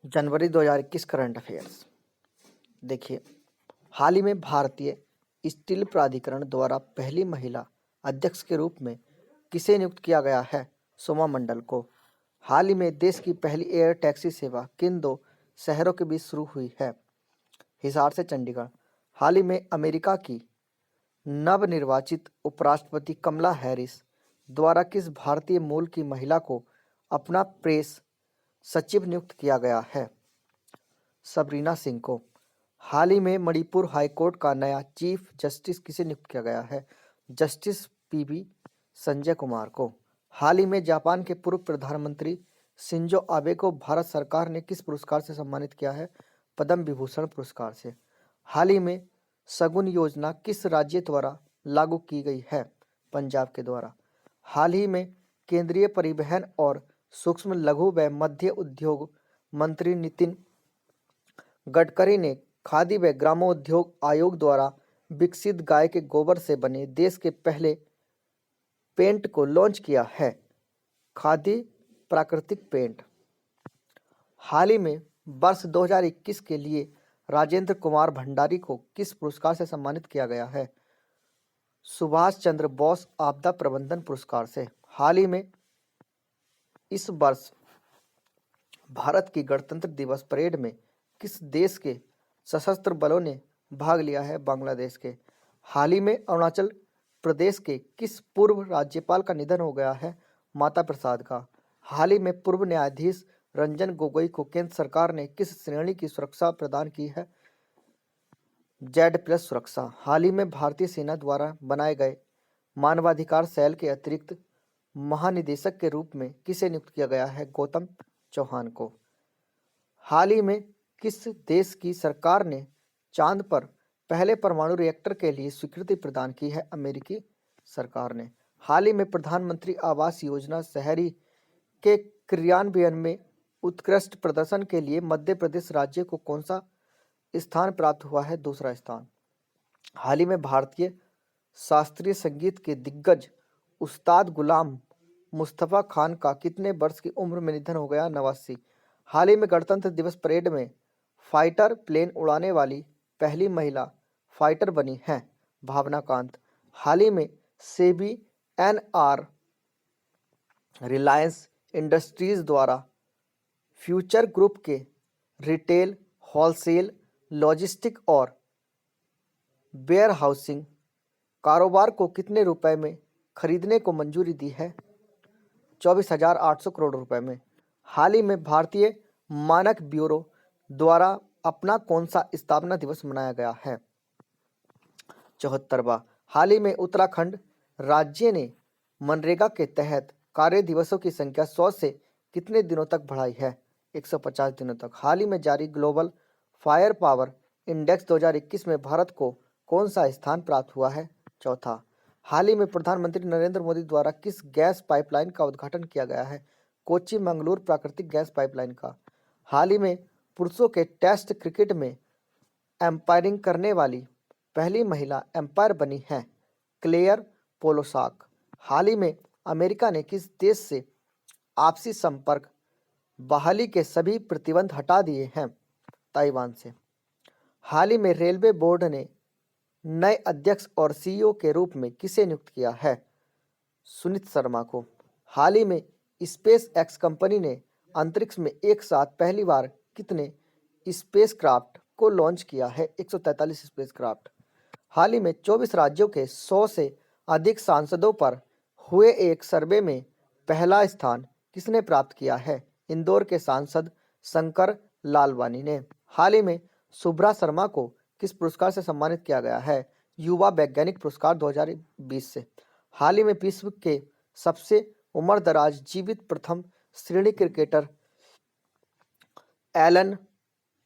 जनवरी 2021 current affairs. देखिए, हाल ही में भारतीय स्टील प्राधिकरण द्वारा पहली महिला अध्यक्ष के रूप में किसे नियुक्त किया गया है? सोमा मंडल को। हाल ही में देश की पहली एयर टैक्सी सेवा किन दो शहरों के बीच शुरू हुई है? हिसार से चंडीगढ़। हाल ही में अमेरिका की नवनिर्वाचित उपराष्ट्रपति कमला हैरिस द्वारा किस भारतीय मूल की महिला को अपना प्रेस सचिव नियुक्त किया गया है? सबरीना सिंह को। हाल ही में मणिपुर हाईकोर्ट का नया चीफ जस्टिस किसे नियुक्त किया गया है? जस्टिस पीबी संजय कुमार को। हाल ही में जापान के पूर्व प्रधानमंत्री शिंजो आबे को भारत सरकार ने किस पुरस्कार से सम्मानित किया है? पद्म विभूषण पुरस्कार से। हाल ही में शगुन योजना किस राज्य द्वारा लागू की गई है? पंजाब के द्वारा। हाल ही में केंद्रीय परिवहन और सूक्ष्म लघु व मध्य उद्योग मंत्री नितिन गडकरी ने खादी व ग्रामोद्योग आयोग द्वारा विकसित गाय के गोबर से बने देश के पहले पेंट को लॉन्च किया है, खादी प्राकृतिक पेंट। हाल ही में वर्ष 2021 के लिए राजेंद्र कुमार भंडारी को किस पुरस्कार से सम्मानित किया गया है? सुभाष चंद्र बोस आपदा प्रबंधन पुरस्कार से। हाल ही में इस वर्ष भारत की गणतंत्र दिवस परेड में किस देश के सशस्त्र बलों ने भाग लिया है? बांग्लादेश के। हाल ही में अरुणाचल प्रदेश के किस पूर्व राज्यपाल का निधन हो गया है? माता प्रसाद का। हाल ही में पूर्व न्यायाधीश रंजन गोगोई को केंद्र सरकार ने किस श्रेणी की सुरक्षा प्रदान की है? Z+ सुरक्षा। हाल ही में भारतीय सेना द्वारा बनाए गए मानवाधिकार सेल के अतिरिक्त महानिदेशक के रूप में किसे नियुक्त किया गया है? गौतम चौहान को। हाल ही में किस देश की सरकार ने चांद पर पहले परमाणु रिएक्टर के लिए स्वीकृति प्रदान की है? अमेरिकी सरकार ने। हाल ही में प्रधानमंत्री आवास योजना शहरी के क्रियान्वयन में उत्कृष्ट प्रदर्शन के लिए मध्य प्रदेश राज्य को कौन सा स्थान प्राप्त हुआ है? दूसरा स्थान। हाल ही में भारतीय शास्त्रीय संगीत के दिग्गज उस्ताद गुलाम मुस्तफा खान का कितने वर्ष की उम्र में निधन हो गया? 89। हाल ही में गणतंत्र दिवस परेड में फाइटर प्लेन उड़ाने वाली पहली महिला फाइटर बनी हैं, भावना कांत। हाल ही में सेबी एनआर रिलायंस इंडस्ट्रीज द्वारा फ्यूचर ग्रुप के रिटेल, होलसेल, लॉजिस्टिक और वेयर हाउसिंग कारोबार को कितने रुपए में खरीदने को मंजूरी दी है? 24,800 करोड़ रुपए में। हाल ही में भारतीय मानक ब्यूरो द्वारा अपना कौन सा स्थापना दिवस मनाया गया है? 74वां। हाल ही में उत्तराखंड राज्य ने मनरेगा के तहत कार्य दिवसों की संख्या 100 से कितने दिनों तक बढ़ाई है? 150 दिनों तक। हाल ही में जारी ग्लोबल फायर पावर इंडेक्स 2021 में भारत को कौन सा स्थान प्राप्त हुआ है? चौथा। हाल ही में प्रधानमंत्री नरेंद्र मोदी द्वारा किस गैस पाइपलाइन का उद्घाटन किया गया है? कोच्चि मंगलूर प्राकृतिक गैस पाइपलाइन का। हाल ही में पुरुषों के टेस्ट क्रिकेट में एम्पायरिंग करने वाली पहली महिला एम्पायर बनी हैं, क्लेयर पोलोसाक। हाल ही में अमेरिका ने किस देश से आपसी संपर्क बहाली के सभी प्रतिबंध हटा दिए हैं? ताइवान से। हाल ही में रेलवे बोर्ड ने नए अध्यक्ष और सीईओ के रूप में किसे नियुक्त किया है? सुनीत शर्मा को। हाल ही में स्पेस एक्स कंपनी ने अंतरिक्ष में एक साथ पहली बार कितने स्पेसक्राफ्ट को लॉन्च किया है? 143 स्पेसक्राफ्ट। हाल ही में 24 राज्यों के 100 से अधिक सांसदों पर हुए एक सर्वे में पहला स्थान किसने प्राप्त किया है? इंदौर के सांसद शंकर लालवानी ने। हाल ही में शुभ्रा शर्मा को किस पुरस्कार से सम्मानित किया गया है? युवा वैज्ञानिक पुरस्कार 2020 से। हाल ही में विश्व के सबसे उम्रदराज जीवित प्रथम श्रेणी क्रिकेटर एलन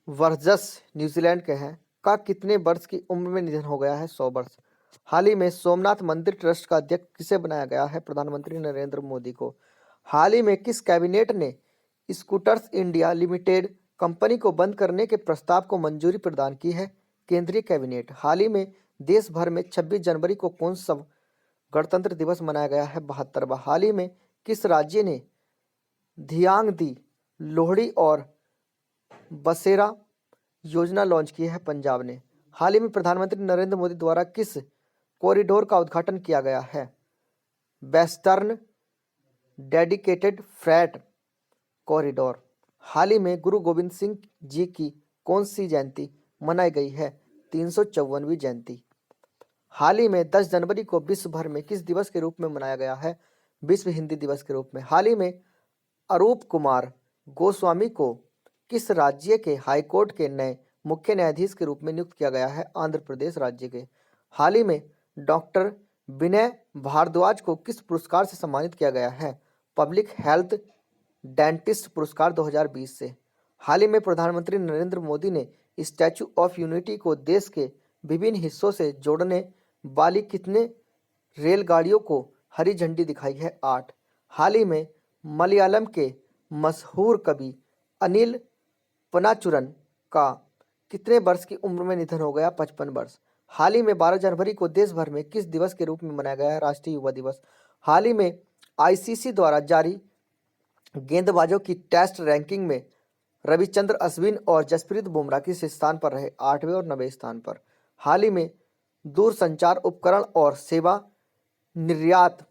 वर्जस न्यूजीलैंड के हैं का कितने वर्ष की उम्र में निधन हो गया है? 100 वर्ष। हाल ही में सोमनाथ मंदिर ट्रस्ट का अध्यक्ष किसे बनाया गया है? प्रधानमंत्री नरेंद्र मोदी को। हाल ही में किस कैबिनेट ने स्कूटर्स इंडिया लिमिटेड कंपनी को बंद करने के प्रस्ताव को मंजूरी प्रदान की है? केंद्रीय कैबिनेट। हाल ही में देश भर में 26 जनवरी को कौन सा गणतंत्र दिवस मनाया गया है? 72वां। हाल ही में किस राज्य ने धियांग दी, लोहड़ी और बसेरा योजना लॉन्च की है पंजाब ने। हाल ही में प्रधानमंत्री नरेंद्र मोदी द्वारा किस कॉरिडोर का उद्घाटन किया गया है? Western dedicated freight corridor. हाल ही में गुरु गोविंद सिंह जी की कौन सी जयंती मनाई गई है? 354वीं जयंती। हाल ही में 10 जनवरी को विश्व भर में किस दिवस के रूप में मनाया गया है? विश्व हिंदी दिवस के रूप में। हाल ही में अरूप कुमार गोस्वामी को किस राज्य के हाईकोर्ट के नए मुख्य न्यायाधीश के रूप में नियुक्त किया गया है? आंध्र प्रदेश राज्य के। हाल ही में डॉक्टर विनय भारद्वाज को किस पुरस्कार से सम्मानित किया गया है? पब्लिक हेल्थ डेंटिस्ट पुरस्कार 2020 से। हाल ही में प्रधानमंत्री नरेंद्र मोदी ने स्टैचू ऑफ यूनिटी को देश के विभिन्न हिस्सों से जोड़ने वाली कितने रेलगाड़ियों को हरी झंडी दिखाई है? 8। हाल ही में मलयालम के मशहूर कवि अनिल पनाचुरन का कितने वर्ष की उम्र में निधन हो गया? 55 वर्ष। हाल ही में 12 जनवरी को देश भर में किस दिवस के रूप में मनाया गया है? राष्ट्रीय युवा दिवस। हाल ही में आईसीसी द्वारा जारी गेंदबाजों की टेस्ट रैंकिंग में रविचंद्र अश्विन और जसप्रीत बुमराह किस स्थान पर रहे? 8वें और 9वें स्थान पर। हाल ही में दूरसंचार उपकरण और सेवा निर्यात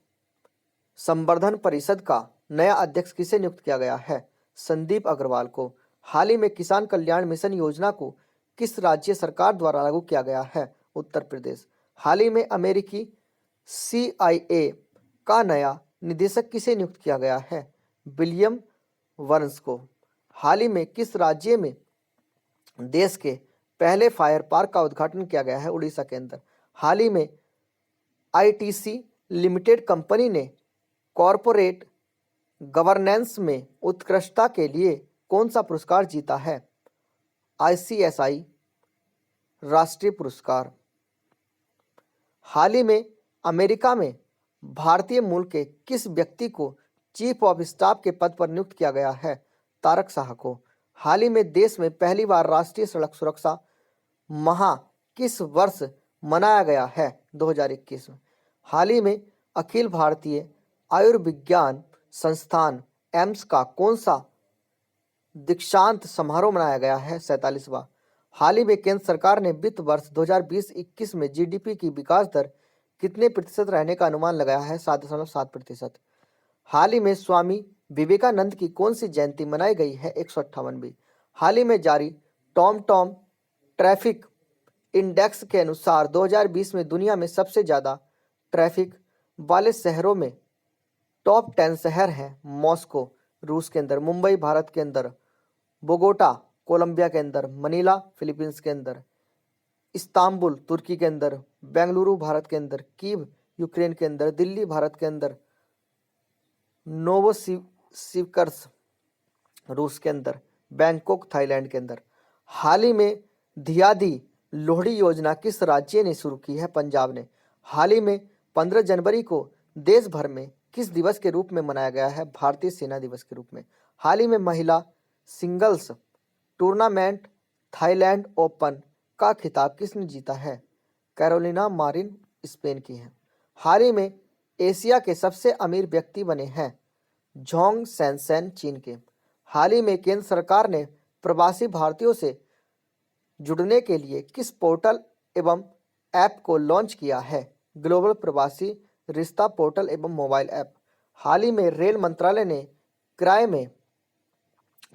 संवर्धन परिषद का नया अध्यक्ष किसे नियुक्त किया गया है? संदीप अग्रवाल को। हाल ही में किसान कल्याण मिशन योजना को किस राज्य सरकार द्वारा लागू किया गया है? उत्तर प्रदेश। हाल ही में अमेरिकी CIA का नया निदेशक किसे नियुक्त किया गया है? विलियम वर्न्स को। हाल ही में किस राज्य में देश के पहले फायर पार्क का उद्घाटन किया गया है? उड़ीसा के अंदर। हाल ही में ITC लिमिटेड कंपनी ने कॉरपोरेट गवर्नेंस में उत्कृष्टता के लिए कौन सा पुरस्कार जीता है? ICSI राष्ट्रीय पुरस्कार। हाल ही में अमेरिका में भारतीय मूल के किस व्यक्ति को चीफ ऑफ स्टाफ के पद पर नियुक्त किया गया है? तारक साह को। हाल ही में देश में पहली बार राष्ट्रीय सड़क सुरक्षा माह किस वर्ष मनाया गया है? 2021 में। हाल ही में अखिल भारतीय आयुर्विज्ञान संस्थान एम्स का कौन सा दीक्षांत समारोह मनाया गया है? 47वां। हाल ही में केंद्र सरकार ने वित्त वर्ष 2020-21 में GDP की विकास दर कितने प्रतिशत रहने का अनुमान लगाया है? 7.7%। हाल ही में स्वामी विवेकानंद की कौन सी जयंती मनाई गई है? 158वीं। हाल ही में जारी टॉम ट्रैफिक इंडेक्स के अनुसार 2020 में दुनिया में सबसे ज़्यादा ट्रैफिक वाले शहरों में टॉप 10 शहर हैं। मॉस्को रूस के अंदर, मुंबई भारत के अंदर, बोगोटा कोलंबिया के अंदर, मनीला फिलीपींस के अंदर, इस्तांबुल तुर्की के अंदर, बेंगलुरु भारत के अंदर, कीव यूक्रेन के अंदर, दिल्ली भारत के अंदर, नोवोसिविर्स्क रूस के अंदर, बैंकॉक थाईलैंड के अंदर। हाल ही में धियादी लोहड़ी योजना किस राज्य ने शुरू की है? पंजाब ने। हाल ही में 15 जनवरी को देश भर में किस दिवस के रूप में मनाया गया है? भारतीय सेना दिवस के रूप में। हाल ही में महिला सिंगल्स टूर्नामेंट थाईलैंड ओपन का खिताब किसने जीता है? कैरोलिना मारिन स्पेन की है। हाल ही में एशिया के सबसे अमीर व्यक्ति बने हैं जोंग सैनसेन चीन के। हाल ही में केंद्र सरकार ने प्रवासी भारतीयों से जुड़ने के लिए किस पोर्टल एवं ऐप को लॉन्च किया है? ग्लोबल प्रवासी रिश्ता पोर्टल एवं मोबाइल ऐप। हाल ही में रेल मंत्रालय ने किराए में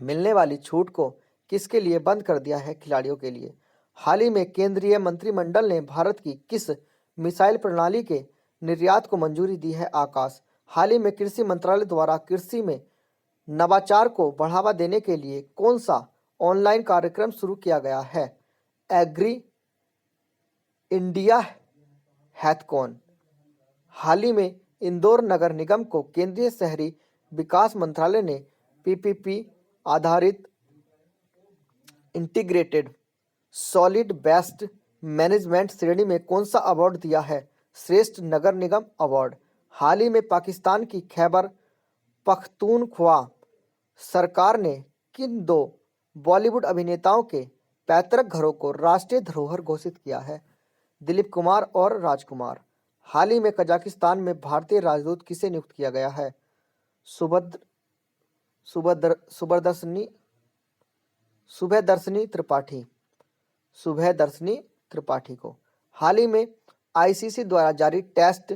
मिलने वाली छूट को किसके लिए बंद कर दिया है? खिलाड़ियों के लिए। हाल ही में केंद्रीय मंत्रिमंडल ने भारत की किस मिसाइल प्रणाली के निर्यात को मंजूरी दी है? आकाश। हाल ही में कृषि मंत्रालय द्वारा कृषि में नवाचार को बढ़ावा देने के लिए कौन सा ऑनलाइन कार्यक्रम शुरू किया गया है? Agri India हैथकॉन। हाल ही में इंदौर नगर निगम को केंद्रीय शहरी विकास मंत्रालय ने PPP आधारित इंटीग्रेटेड सॉलिड वेस्ट मैनेजमेंट श्रेणी में कौन सा अवार्ड दिया है? श्रेष्ठ नगर निगम अवार्ड। हाल ही में पाकिस्तान की खैबर पख्तूनख्वा सरकार ने किन 2 बॉलीवुड अभिनेताओं के पैतृक घरों को राष्ट्रीय धरोहर घोषित किया है? दिलीप कुमार और राजकुमार। हाल ही में कजाकिस्तान में भारतीय राजदूत किसे नियुक्त किया गया है? सुभद्र सुभद्र सुबरदर्शनी सुभयदर्शनी त्रिपाठी, सुभयदर्शनी त्रिपाठी को। हाल ही में आईसीसी द्वारा जारी टेस्ट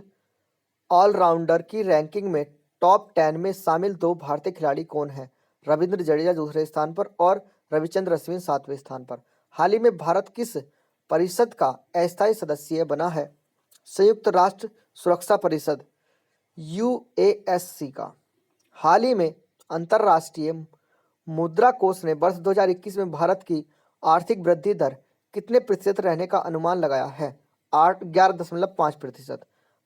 ऑलराउंडर की रैंकिंग में टॉप 10 में शामिल 2 भारतीय खिलाड़ी कौन हैं? रविंद्र जडेजा दूसरे स्थान पर और रविचंद्र अश्विन 7वें स्थान पर। हाल ही में भारत किस परिषद का अस्थायी सदस्य बना है? संयुक्त राष्ट्र सुरक्षा परिषद यूएससी का। हाल ही में अंतर्राष्ट्रीय मुद्रा कोष ने वर्ष 2021 में भारत की आर्थिक वृद्धि दर कितने प्रतिशत रहने का अनुमान लगाया है? 11.5%।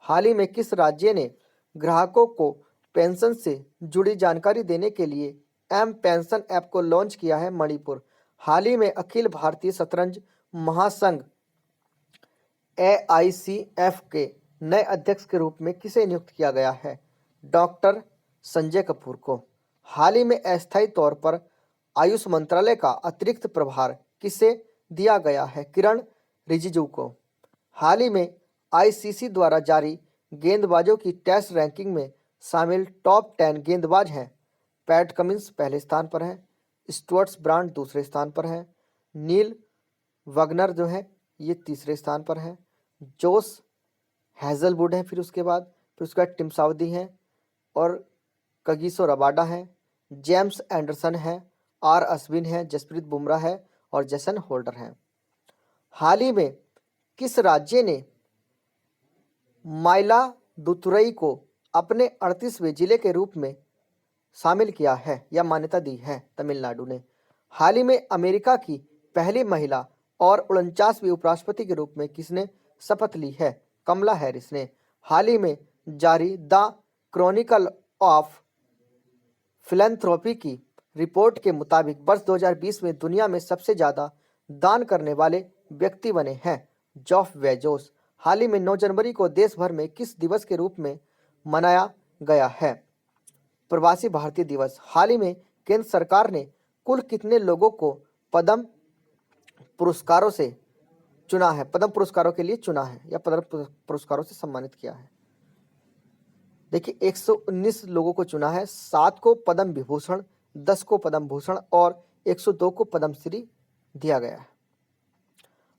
हाल ही में किस राज्य ने ग्राहकों को पेंशन से जुड़ी जानकारी देने के लिए एम पेंशन ऐप को लॉन्च किया है? मणिपुर। हाल ही में अखिल भारतीय शतरंज महासंघ AICF के नए अध्यक्ष के रूप में किसे नियुक्त किया गया है? डॉक्टर संजय कपूर को। हाल ही में अस्थायी तौर पर आयुष मंत्रालय का अतिरिक्त प्रभार किसे दिया गया है? किरण रिजिजू को। हाल ही में आईसीसी द्वारा जारी गेंदबाजों की टेस्ट रैंकिंग में शामिल टॉप 10 गेंदबाज हैं। पैट कमिंस पहले स्थान पर हैं, स्टुअर्ट ब्रांड दूसरे स्थान पर हैं, नील वगनर जो है ये तीसरे स्थान पर हैं, जोश हैजलवुड है, फिर उसके बाद टिम साउदी हैं और कगिसो रबाडा हैं, जेम्स एंडरसन हैं, आर अश्विन हैं, जसप्रीत बुमराह है और जेसन होल्डर हैं। हाल ही में किस राज्य ने माइलादुथुरई को अपने 38वें जिले के रूप में शामिल किया है या मान्यता दी है? तमिलनाडु ने। हाल ही में अमेरिका की पहली महिला और 49वीं उपराष्ट्रपति के रूप में किसने शपथ ली है? कमला हैरिस ने। हाल ही में जारी द क्रॉनिकल ऑफ फिलैंथ्रोपी की रिपोर्ट के मुताबिक वर्ष 2020 में दुनिया में सबसे ज़्यादा दान करने वाले व्यक्ति बने हैं जॉफ बेजोस। हाल ही में 9 जनवरी को देश भर में किस दिवस के रूप में मनाया गया है? प्रवासी भारतीय दिवस। हाल ही में केंद्र सरकार ने कुल कितने लोगों को पद्म पुरस्कारों से चुना है, पद्म पुरस्कारों के लिए चुना है या पद्म पुरस्कारों से सम्मानित किया है? देखिए 119 लोगों को चुना है, 7 को पद्म विभूषण, 10 को पद्म भूषण और 102 को पद्मश्री दिया गया है।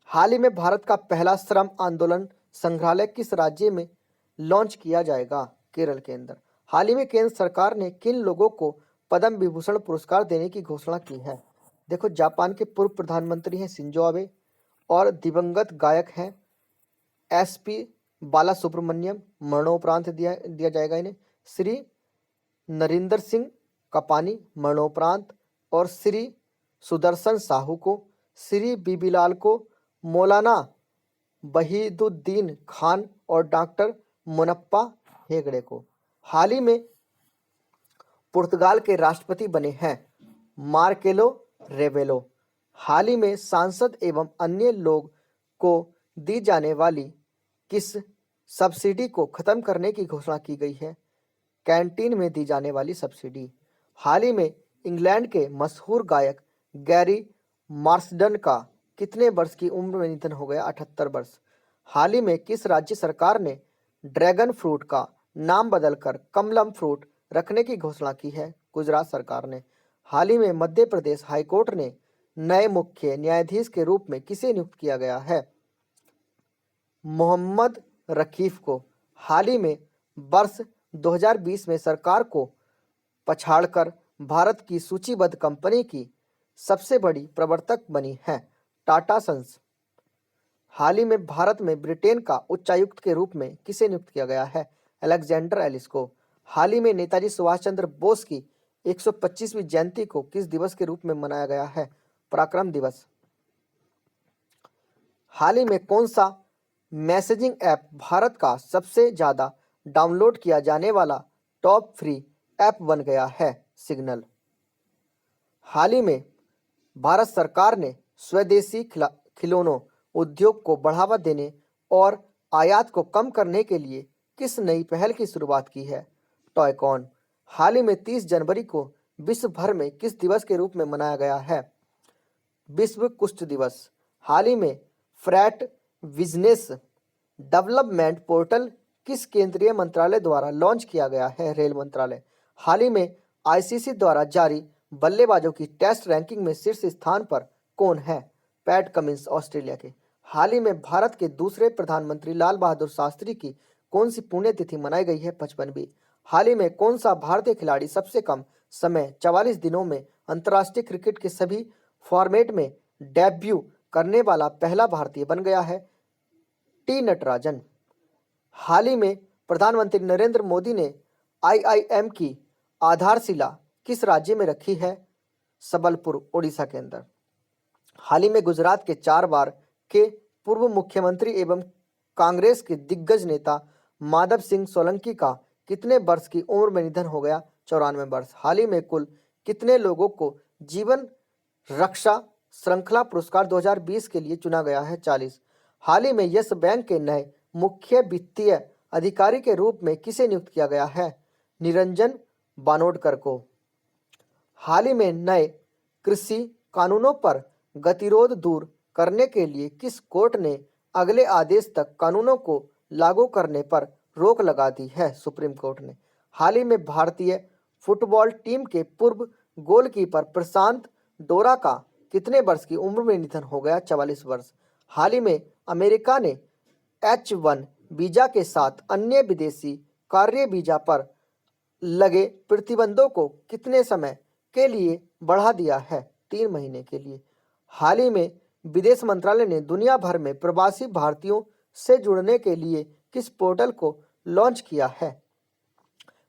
हाल ही में भारत का पहला श्रम आंदोलन संग्रहालय किस राज्य में लॉन्च किया जाएगा? केरल के अंदर। हाल ही में केंद्र सरकार ने किन लोगों को पद्म विभूषण पुरस्कार देने की घोषणा की है? देखो जापान के पूर्व प्रधानमंत्री हैं शिंजो आबे और दिवंगत गायक हैं SP बाला सुब्रमण्यम, मरणोपरांत दिया जाएगा इन्हें। श्री नरिंदर सिंह कपानी मरणोपरांत और श्री सुदर्शन साहू को, श्री बीबीलाल को, मौलाना वहीदुद्दीन खान और डॉक्टर मुनप्पा हेगड़े को। हाल ही में पुर्तगाल के राष्ट्रपति बने हैं मार्केलो रेबेलो। हाल ही में सांसद एवं अन्य लोग को दी जाने वाली किस सब्सिडी को खत्म करने की घोषणा की गई है? कैंटीन में दी जाने वाली सब्सिडी। हाल ही में इंग्लैंड के मशहूर गायक गैरी मार्सडन का कितने वर्ष की उम्र में निधन हो गया? 78 वर्ष। हाल ही में किस राज्य सरकार ने ड्रैगन फ्रूट का नाम बदलकर कमलम फ्रूट रखने की घोषणा की है? गुजरात सरकार ने। हाल ही में मध्य प्रदेश हाईकोर्ट ने नए मुख्य न्यायाधीश के रूप में किसे नियुक्त किया गया है? मोहम्मद रकीफ को। हाल ही में वर्ष 2020 में सरकार को पछाड़कर भारत की सूचीबद्ध कंपनी की सबसे बड़ी प्रवर्तक बनी है टाटा सन्स। हाल ही में भारत में ब्रिटेन का उच्चायुक्त के रूप में किसे नियुक्त किया गया है? अलेक्जेंडर एलिस को। हाल ही में नेताजी सुभाष चंद्र बोस की 125वीं जयंती को किस दिवस के रूप में मनाया गया है? पराक्रम दिवस। हाल ही में कौन सा मैसेजिंग ऐप भारत का सबसे ज़्यादा डाउनलोड किया जाने वाला टॉप फ्री ऐप बन गया है? सिग्नल। हाल ही में भारत सरकार ने स्वदेशी खिलौनों उद्योग को बढ़ावा देने और आयात को कम करने के लिए किस नई पहल की शुरुआत की है? टॉयकॉन। हाल ही में 30 जनवरी को विश्व भर में किस दिवस के रूप में मनाया गया है? विश्व कुष्ठ दिवस। हाल ही में फ्रैट बिजनेस डेवलपमेंट पोर्टल किस केंद्रीय मंत्रालय द्वारा लॉन्च किया गया है? रेल मंत्रालय। हाल ही में आईसीसी द्वारा जारी बल्लेबाजों की टेस्ट रैंकिंग में शीर्ष स्थान पर कौन है? पैट कमिंस ऑस्ट्रेलिया के। हाल ही में भारत के दूसरे प्रधानमंत्री लाल बहादुर शास्त्री की कौन सी पुण्यतिथि मनाई गई है? 55वीं। हाल ही में कौन सा भारतीय खिलाड़ी सबसे कम समय 44 दिनों में अंतर्राष्ट्रीय क्रिकेट के सभी फॉर्मेट में डेब्यू करने वाला पहला भारतीय बन गया है? टी नटराजन। हाल ही में प्रधानमंत्री नरेंद्र मोदी ने आईआईएम की आधारशिला किस राज्य में रखी है? सबलपुर, ओडिशा के अंदर। हाल ही में गुजरात के 4 बार के पूर्व मुख्यमंत्री एवं कांग्रेस के दिग्गज नेता माधव सिंह सोलंकी का कितने वर्ष की उम्र में निधन हो गया? 94 वर्ष। हाल ही में कुल कितने लोगों को जीवन रक्षा श्रृंखला पुरस्कार 2020 के लिए चुना गया है? 40। हाल ही में यस बैंक के नए मुख्य वित्तीय अधिकारी के रूप में किसे नियुक्त किया गया है? निरंजन बानोडकर को। हाल ही में नए कृषि कानूनों पर गतिरोध दूर करने के लिए किस कोर्ट ने अगले आदेश तक कानूनों को लागू करने पर रोक लगा दी है? सुप्रीम कोर्ट ने। हाल ही में भारतीय फुटबॉल टीम के पूर्व गोलकीपर प्रशांत डोरा का कितने वर्ष की उम्र में निधन हो गया? 44 वर्ष। हाल ही में अमेरिका ने H1 वीजा के साथ अन्य विदेशी कार्य वीजा पर लगे प्रतिबंधों को कितने समय के लिए बढ़ा दिया है? 3 महीने के लिए। हाल ही में विदेश मंत्रालय ने दुनिया भर में प्रवासी भारतीयों से जुड़ने के लिए किस पोर्टल को लॉन्च किया है?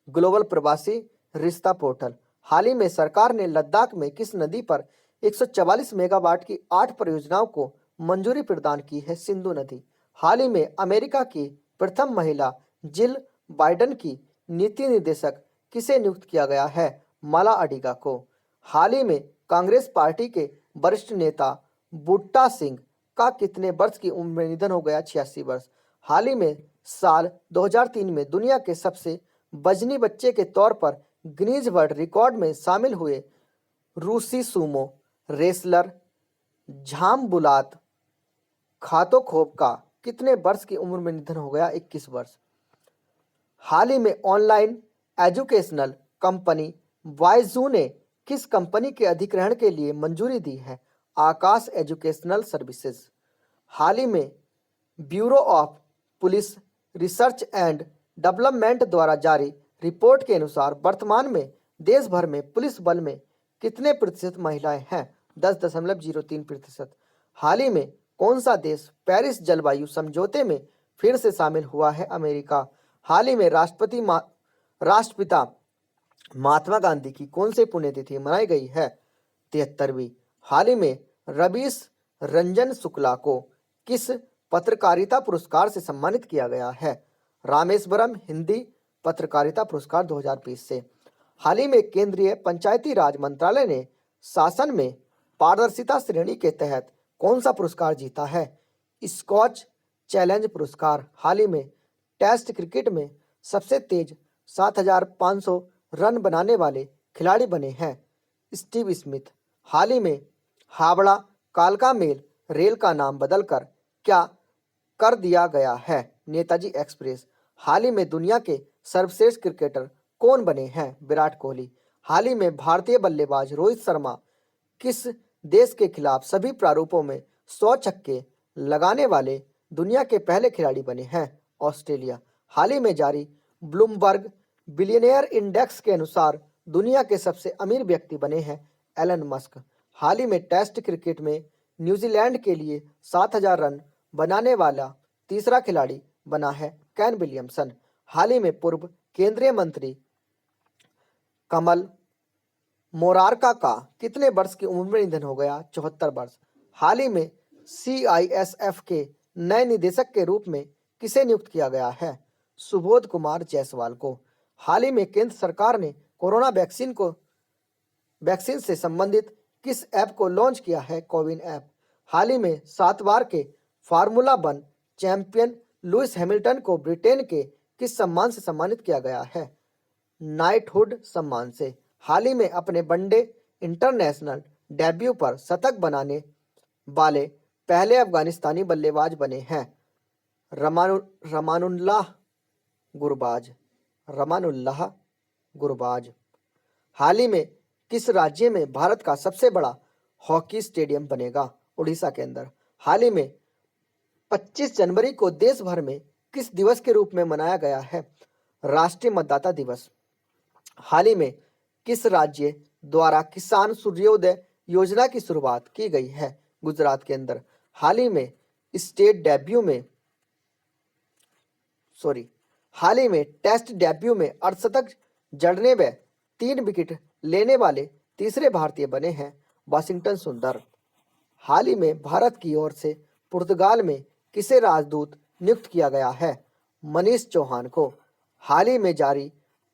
ग्लोबल प्रवासी रिश्ता पोर्टल। हाल ही में सरकार ने लद्दाख में किस नदी पर 144 मेगावाट की 8 परियोजनाओं को मंजूरी प्रदान की है? सिंधु नदी। हाल ही में अमेरिका की प्रथम महिला जिल बाइडेन की नीति निर्देशक किसे नियुक्त किया गया है? माला अडिगा को। हाल ही में कांग्रेस पार्टी के वरिष्ठ नेता बूटा सिंह का कितने वर्ष की उम्र में निधन हो गया? 86 वर्ष। हाल ही में साल 2003 में दुनिया के सबसे वजनी बच्चे के तौर पर गिनीज वर्ल्ड रिकॉर्ड में शामिल हुए रूसी सूमो रेसलर झामबुलात खातोखोव का कितने वर्ष की उम्र में निधन हो गया? 21 वर्ष। हाल ही में ऑनलाइन एजुकेशनल कंपनी वाइजू ने किस कंपनी के अधिग्रहण के लिए मंजूरी दी है? आकाश एजुकेशनल सर्विसेज। हाल ही में bureau of police research and development द्वारा जारी रिपोर्ट के अनुसार वर्तमान में देश भर में पुलिस बल में कितने प्रतिशत महिलाएं हैं? 10.03%। हाल ही में कौन सा देश पेरिस जलवायु समझौते में फिर से शामिल हुआ है? अमेरिका। हाल ही में राष्ट्रपिता महात्मा गांधी की कौन सी पुण्यतिथि मनाई गई है? 73वीं। हाल ही में रवीश रंजन शुक्ला को किस पत्रकारिता पुरस्कार से सम्मानित किया गया है? रामेश्वरम हिंदी पत्रकारिता पुरस्कार 2020 से। हाल ही में केंद्रीय पंचायती राज मंत्रालय ने शासन में पारदर्शिता श्रेणी के तहत कौन सा पुरस्कार जीता है? स्कॉच चैलेंज पुरस्कार। हाल ही में टेस्ट क्रिकेट में सबसे तेज 7,500 रन बनाने वाले खिलाड़ी बने हैं स्टीव स्मिथ। हाल ही में हावड़ा कालका मेल रेल का नाम बदलकर क्या कर दिया गया है? नेताजी एक्सप्रेस। हाल ही में दुनिया के सर्वश्रेष्ठ क्रिकेटर कौन बने हैं? विराट कोहली। हाल ही में भारतीय बल्लेबाज रोहित शर्मा किस देश के खिलाफ सभी प्रारूपों में 100 छक्के लगाने वाले दुनिया के पहले खिलाड़ी बने हैं? ऑस्ट्रेलिया। हाल ही में जारी ब्लूमबर्ग बिलियनियर इंडेक्स के अनुसार दुनिया के सबसे अमीर व्यक्ति बने हैं एलन मस्क। हाल ही में टेस्ट क्रिकेट में न्यूजीलैंड के लिए 7,000 रन बनाने वाला तीसरा खिलाड़ी बना है केन विलियमसन। हाल ही में पूर्व केंद्रीय मंत्री कमल मोरारका का कितने वर्ष की उम्र में निधन हो गया? 74 वर्ष। हाल ही में CISF के नए निदेशक के रूप में किसे नियुक्त किया गया है? सुबोध कुमार जायसवाल को। हाल ही में केंद्र सरकार ने कोरोना वैक्सीन से संबंधित किस ऐप को लॉन्च किया है? कोविन ऐप। हाल ही में 7 बार के फार्मूला 1 चैंपियन लुइस हैमिल्टन को ब्रिटेन के किस सम्मान से सम्मानित किया गया है? नाइटहुड सम्मान से। हाल ही में अपने वनडे इंटरनेशनल डेब्यू पर शतक बनाने वाले पहले अफगानिस्तानी बल्लेबाज बने हैं रमानुल्लाह गुरबाज। हाल ही में किस राज्य में भारत का सबसे बड़ा हॉकी स्टेडियम बनेगा? उड़ीसा के अंदर। हाल ही में 25 जनवरी को देश भर में किस दिवस के रूप में मनाया गया है? राष्ट्रीय मतदाता दिवस। हाल ही में किस राज्य द्वारा किसान सूर्योदय योजना की शुरुआत की गई है? गुजरात के अंदर। हाल ही में हाल ही में टेस्ट डेब्यू में अर्धशतक जड़ने व 3 विकेट लेने वाले तीसरे भारतीय बने हैं वाशिंगटन सुंदर। हाल ही में भारत की ओर से पुर्तगाल में किसे राजदूत नियुक्त किया गया है? मनीष चौहान को। हाल ही में जारी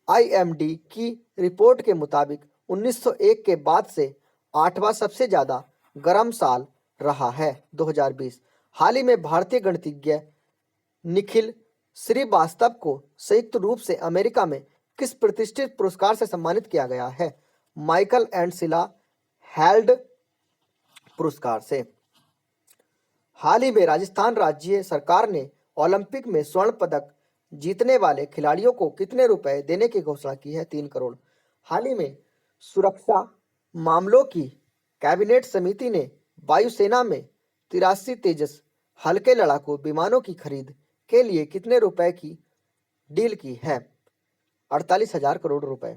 आईएमडी की रिपोर्ट के मुताबिक 1901 के बाद से 8वां सबसे ज्यादा गर्म साल रहा है 2020। हाल ही में भारतीय गणितज्ञ निखिल श्रीवास्तव को संयुक्त रूप से अमेरिका में किस प्रतिष्ठित पुरस्कार से सम्मानित किया गया है? माइकल एंड सिला हेल्ड पुरस्कार से। हाल ही में राजस्थान राज्य सरकार ने ओलंपिक में स्वर्ण पदक जीतने वाले खिलाड़ियों को कितने रुपए देने की घोषणा की है? 3 करोड़। हाल ही में सुरक्षा मामलों की कैबिनेट समिति ने वायुसेना में 83 तेजस हल्के लड़ाकू विमानों की खरीद के लिए कितने रुपए की डील की है? 48,000 करोड़ रुपए।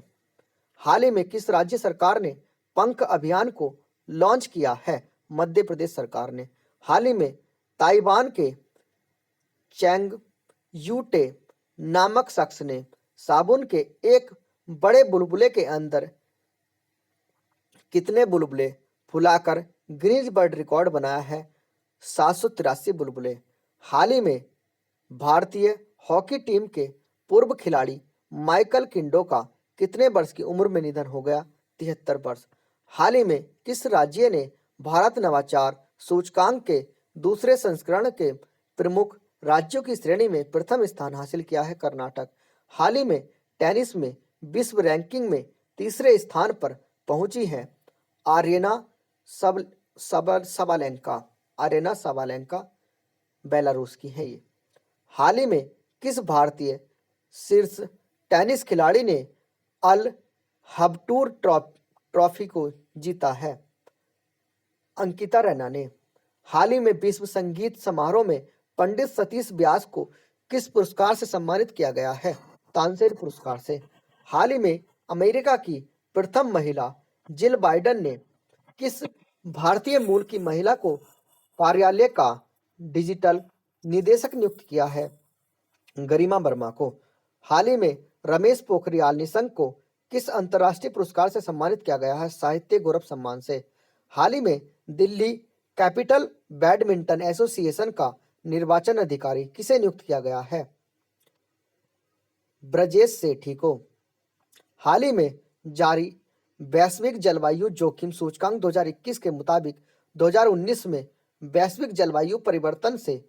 हाल ही में किस राज्य सरकार ने पंख अभियान को लॉन्च किया है? मध्य प्रदेश सरकार ने। हाल ही में ताइवान के चैंग यूटे नामक शख्स ने साबुन के एक बड़े बुलबुले के अंदर कितने बुलबुले फुलाकर गिनीज वर्ल्ड रिकॉर्ड बनाया है? 783 बुलबुले। हाल ही में भारतीय हॉकी टीम के पूर्व खिलाड़ी माइकल किंडो का कितने वर्ष की उम्र में निधन हो गया? 73 वर्ष। हाल ही में किस राज्य ने भारत नवाचार सूचकांक के दूसरे संस्करण के प्रमुख राज्यों की श्रेणी में प्रथम स्थान हासिल किया है? कर्नाटक। हाल ही में टेनिस में विश्व रैंकिंग में तीसरे स्थान पर पहुंची है आर्यना सबालेंका बेलारूस की है ये। हाल ही में किस भारतीय शीर्ष टेनिस खिलाड़ी ने अल हबटूर ट्रॉफी को जीता है? अंकिता रैना ने। हाल ही में विश्व संगीत समारोह में पंडित सतीश व्यास को किस पुरस्कार से सम्मानित किया गया है? तानसेन पुरस्कार से। हाल ही में अमेरिका की प्रथम महिला जिल बाइडेन ने किस भारतीय मूल की महिला को कार्यालय का डिजिटल निदेशक नियुक्त किया है? गरिमा वर्मा को। हाल ही में रमेश पोखरियाल निशंक को किस अंतर्राष्ट्रीय पुरस्कार से सम्मानित किया गया है? साहित्य गौरव सम्मान से। हाल ही में दिल्ली कैपिटल बैडमिंटन एसोसिएशन का निर्वाचन अधिकारी किसे नियुक्त किया गया है? ब्रजेश सेठी को। हाल ही में जारी वैश्विक जलवायु जोखिम सूचकांक 2021 के मुताबिक 2019 में वैश्विक जलवायु परिवर्तन से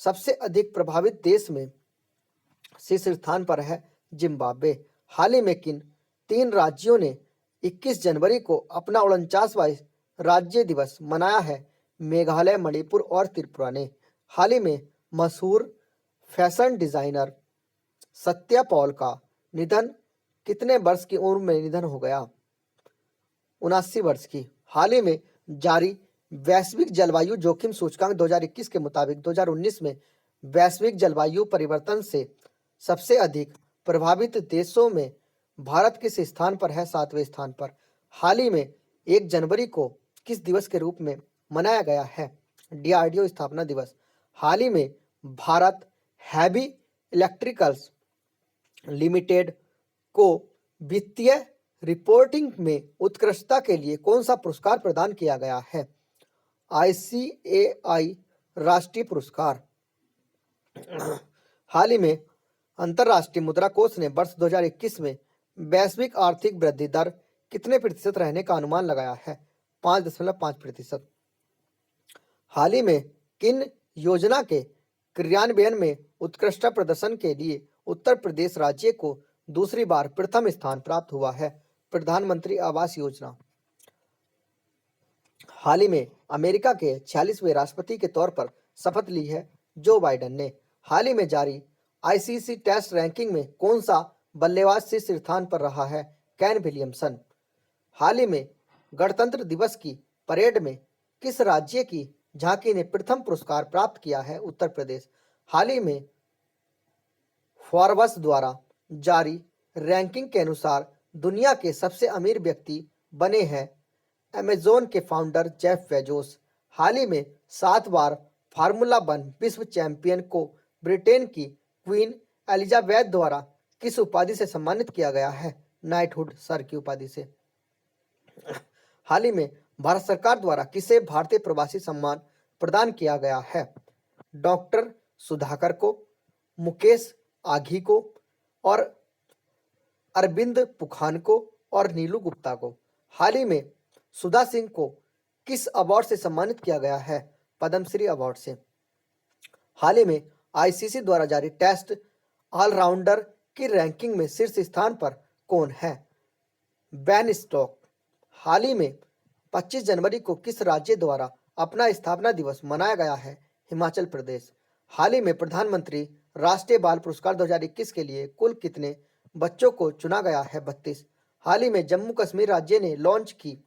सबसे अधिक प्रभावित देश में शीर्ष स्थान पर है जिम्बाब्वे। हाल ही में किन 3 राज्यों ने 21 जनवरी को अपना 49वां राज्य दिवस मनाया है? मेघालय, मणिपुर और त्रिपुरा ने। हाल ही में मशहूर फैशन डिजाइनर सत्या पॉल का निधन कितने वर्ष की उम्र में निधन हो गया? 79 वर्ष की। हाल ही में जारी वैश्विक जलवायु जोखिम सूचकांक 2021 के मुताबिक 2019 में वैश्विक जलवायु परिवर्तन से सबसे अधिक प्रभावित देशों में भारत किस स्थान पर है? 7वें स्थान पर। हाल ही में 1 जनवरी को किस दिवस के रूप में मनाया गया है? डीआरडीओ स्थापना दिवस। हाल ही में भारत हैवी इलेक्ट्रिकल्स लिमिटेड को वित्तीय रिपोर्टिंग में उत्कृष्टता के लिए कौन सा पुरस्कार प्रदान किया गया है? ICAI राष्ट्रीय पुरस्कार। हाल ही में अंतर्राष्ट्रीय मुद्रा कोष ने वर्ष 2021 में वैश्विक आर्थिक वृद्धि दर कितने प्रतिशत रहने का अनुमान लगाया है? 5.5%। हाल ही में किन योजना के क्रियान्वयन में उत्कृष्ट प्रदर्शन के लिए उत्तर प्रदेश राज्य को दूसरी बार प्रथम स्थान प्राप्त हुआ है? प्रधानमंत्री आवास योजना। हाल ही में अमेरिका के 46वें राष्ट्रपति के तौर पर शपथ ली है जो बाइडेन ने। हाल ही में जारी आईसीसी टेस्ट रैंकिंग में कौन सा बल्लेबाज शीर्ष स्थान पर रहा है? Kane Williamson. हाल ही में गणतंत्र दिवस की परेड में किस राज्य की झांकी ने प्रथम पुरस्कार प्राप्त किया है? उत्तर प्रदेश। हाल ही में फॉर्ब्स द्वारा जारी रैंकिंग के अनुसार दुनिया के सबसे अमीर व्यक्ति बने हैं अमेज़न के फाउंडर जेफ बेजोस। हाल ही में 7 बार फार्मूला 1 विश्व चैंपियन को ब्रिटेन की क्वीन एलिजाबेथ द्वारा किस उपाधि से सम्मानित किया गया है? नाइटहुड सर की उपाधि से। हाल ही में भारत सरकार द्वारा किसे भारतीय प्रवासी सम्मान प्रदान किया गया है? डॉक्टर सुधाकर को, मुकेश आघी को और अरविंद पुखान को और नीलू गुप्ता को। हाल ही में सुधा सिंह को किस अवार्ड से सम्मानित किया गया है? पद्मश्री अवार्ड से। हाल ही में आईसीसी द्वारा जारी टेस्ट ऑलराउंडर की रैंकिंग में शीर्ष स्थान पर कौन है? Ben Stokes. हाल ही में 25 जनवरी को किस राज्य द्वारा अपना स्थापना दिवस मनाया गया है? हिमाचल प्रदेश। हाल ही में प्रधानमंत्री राष्ट्रीय बाल पुरस्कार 2021 के लिए कुल कितने बच्चों को चुना गया है? 32। हाल ही में जम्मू कश्मीर राज्य ने लॉन्च की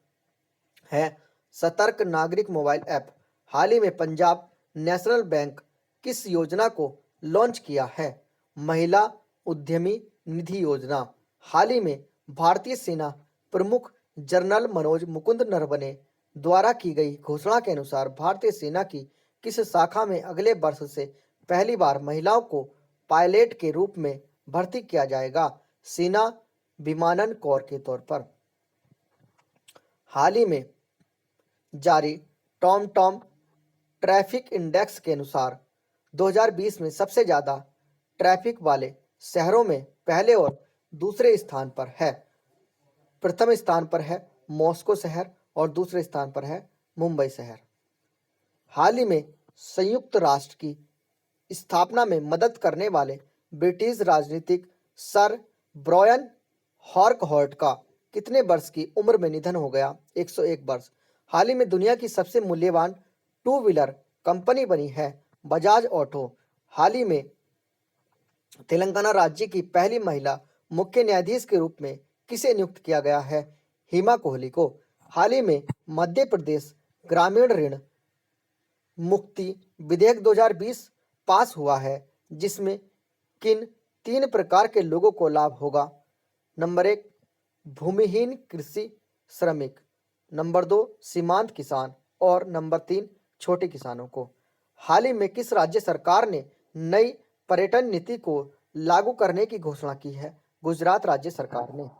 है सतर्क नागरिक मोबाइल ऐप। हाल ही में पंजाब नेशनल बैंक किस योजना को लॉन्च किया है? महिला उद्यमी निधि योजना। हाल ही में भारतीय सेना प्रमुख जनरल मनोज मुकुंद नरवणे द्वारा की गई घोषणा के अनुसार भारतीय सेना की किस शाखा में अगले वर्ष से पहली बार महिलाओं को पायलट के रूप में भर्ती किया जाएगा? सेना विमानन कोर के तौर पर। हाल ही में जारी टॉम ट्रैफिक इंडेक्स के अनुसार 2020 में सबसे ज़्यादा ट्रैफिक वाले शहरों में पहले और दूसरे स्थान पर है। प्रथम स्थान पर है मॉस्को शहर और दूसरे स्थान पर है मुंबई शहर। हाल ही में संयुक्त राष्ट्र की स्थापना में मदद करने वाले ब्रिटिश राजनीतिक सर ब्रायन हॉकहॉर्ट का कितने वर्ष की उम्र में निधन हो गया? 101 वर्ष। हाल ही में दुनिया की सबसे मूल्यवान टू व्हीलर कंपनी बनी है बजाज ऑटो। हाल ही में तेलंगाना राज्य की पहली महिला मुख्य न्यायाधीश के रूप में किसे नियुक्त किया गया है? हिमा कोहली को। हाल ही में मध्य प्रदेश ग्रामीण ऋण मुक्ति विधेयक 2020 पास हुआ है, जिसमें किन 3 प्रकार के लोगों को लाभ होगा? नंबर 1 भूमिहीन कृषि श्रमिक, नंबर 2 सीमांत किसान और नंबर 3 छोटे किसानों को। हाल ही में किस राज्य सरकार ने नई पर्यटन नीति को लागू करने की घोषणा की है? गुजरात राज्य सरकार ने।